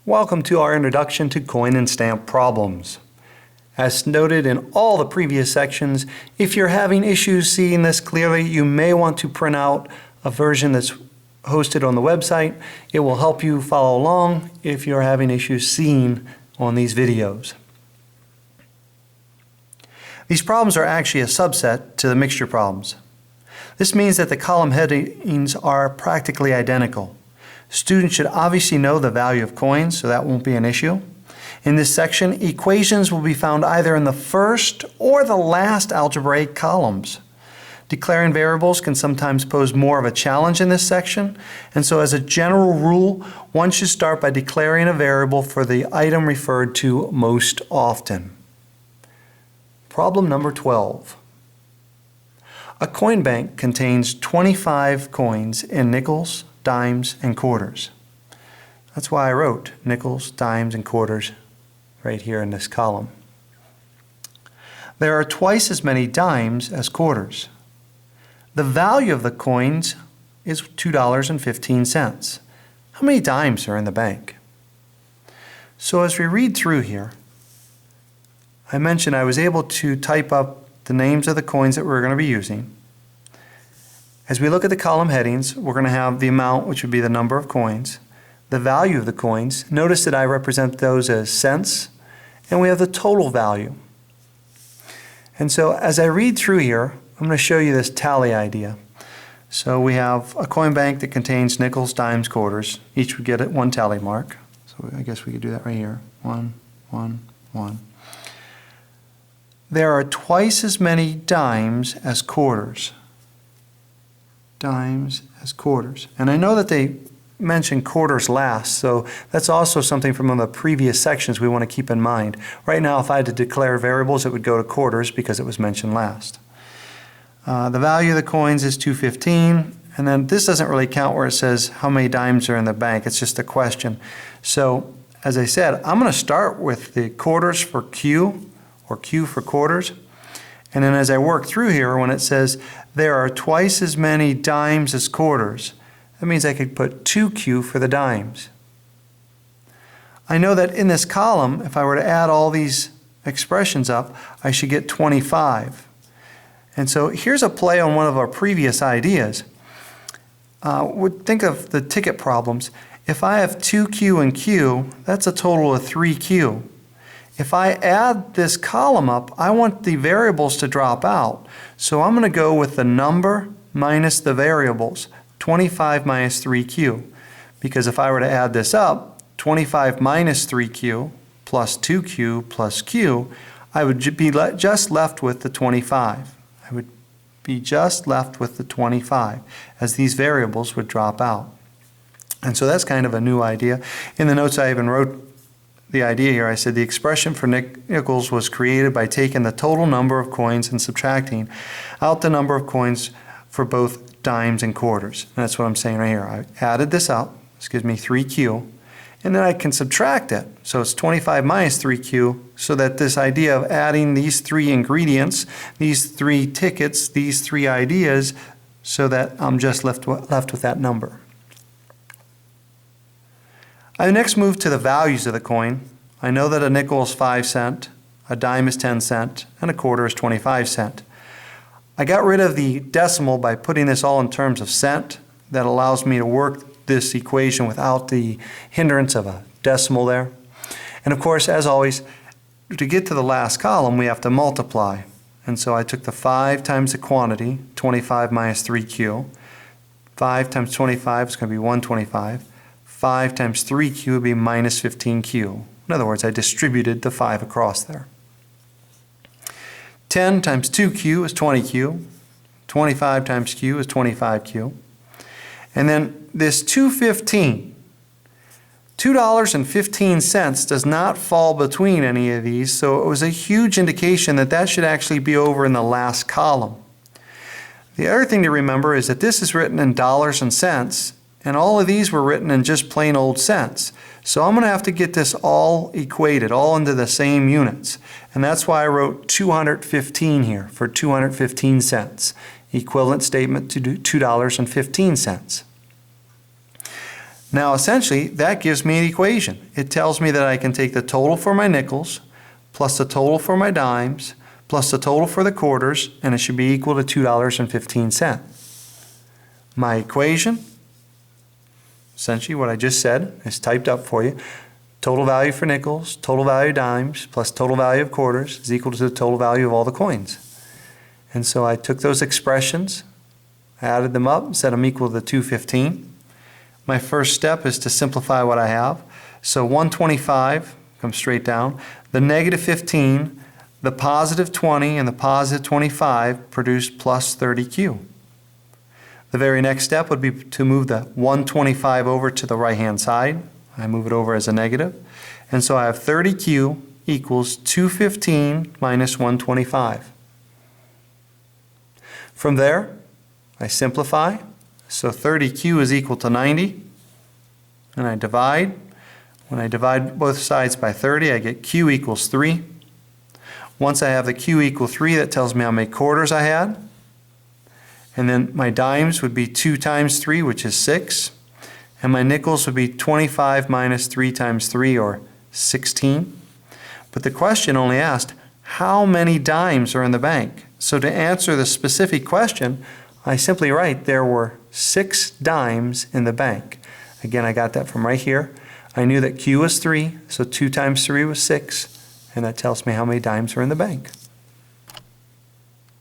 Welcome to our introduction to coin and stamp problems. As noted in all the previous sections, if you're having issues seeing this clearly, you may want to print out a version that's hosted on the website. It will help you follow along if you're having issues seeing on these videos. These problems are actually a subset to the mixture problems. This means that the column headings are practically identical. Students should obviously know the value of coins, so that won't be an issue. In this section, equations will be found either in the first or the last algebraic columns. Declaring variables can sometimes pose more of a challenge in this section, and so as a general rule, one should start by declaring a variable for the item referred to most often. Problem number 12. A coin bank contains 25 coins in nickels, dimes, and quarters. That's why I wrote nickels, dimes, and quarters right here in this column. There are twice as many dimes as quarters. The value of the coins is $2.15. How many dimes are in the bank? So as we read through here, I mentioned I was able to type up the names of the coins that we're going to be using. As we look at the column headings, we're going to have the amount, which would be the number of coins, the value of the coins. Notice that I represent those as cents, and we have the total value. And so as I read through here, I'm going to show you this tally idea. So we have a coin bank that contains nickels, dimes, quarters. Each would get one tally mark. So I guess we could do that right here. 1, 1, 1. There are twice as many dimes as quarters. Dimes as quarters. And I know that they mentioned quarters last, so that's also something from one of the previous sections we want to keep in mind. Right now, if I had to declare variables, it would go to quarters because it was mentioned last. The value of the coins is $2.15, and then this doesn't really count where it says how many dimes are in the bank. It's just a question. So, as I said, I'm going to start with the quarters for Q, or Q for quarters. And then as I work through here, when it says there are twice as many dimes as quarters, that means I could put 2Q for the dimes. I know that in this column, if I were to add all these expressions up, I should get 25. And so here's a play on one of our previous ideas. Think of the ticket problems. If I have 2Q and Q, that's a total of 3Q. If I add this column up, I want the variables to drop out. So I'm going to go with the number minus the variables, 25 minus 3Q. Because if I were to add this up, 25 minus 3Q plus 2Q plus Q, I would be just left with the 25. I would be just left with the 25, as these variables would drop out. And so that's kind of a new idea. In the notes I even wrote the idea here. I said the expression for nickels was created by taking the total number of coins and subtracting out the number of coins for both dimes and quarters. And that's what I'm saying right here. I added this up. This gives me 3Q. And then I can subtract it. So it's 25 minus 3Q, so that this idea of adding these three ingredients, these three tickets, these three ideas, so that I'm just left with that number. I next move to the values of the coin. I know that a nickel is 5 cents, a dime is 10 cents, and a quarter is 25 cents. I got rid of the decimal by putting this all in terms of cent. That allows me to work this equation without the hindrance of a decimal there. And of course, as always, to get to the last column, we have to multiply. And so I took the 5 times the quantity, 25 minus 3Q. 5 times 25 is going to be 125. 5 times 3Q would be minus 15Q. In other words, I distributed the 5 across there. 10 times 2Q is 20Q. 25 times Q is 25Q. And then this $2.15, $2.15 does not fall between any of these, so it was a huge indication that that should actually be over in the last column. The other thing to remember is that this is written in dollars and cents, and all of these were written in just plain old cents. So I'm going to have to get this all equated, all into the same units. And that's why I wrote 215 here for 215 cents. Equivalent statement to $2.15. Now, essentially, that gives me an equation. It tells me that I can take the total for my nickels, plus the total for my dimes, plus the total for the quarters, and it should be equal to $2.15. My equation, essentially what I just said, is typed up for you. Total value for nickels, total value of dimes, plus total value of quarters is equal to the total value of all the coins. And so I took those expressions, added them up, set them equal to 215. My first step is to simplify what I have. So 125 comes straight down. The negative 15, the positive 20, and the positive 25 produce plus 30Q. The very next step would be to move the 125 over to the right-hand side. I move it over as a negative. And so I have 30Q equals 215 minus 125. From there, I simplify. So 30Q is equal to 90. And I divide. When I divide both sides by 30, I get Q equals 3. Once I have the Q equal 3, that tells me how many quarters I had. And then my dimes would be 2 times 3, which is 6. And my nickels would be 25 minus 3 times 3, or 16. But the question only asked, how many dimes are in the bank? So to answer the specific question, I simply write there were 6 dimes in the bank. Again, I got that from right here. I knew that Q was 3, so 2 times 3 was 6. And that tells me how many dimes are in the bank.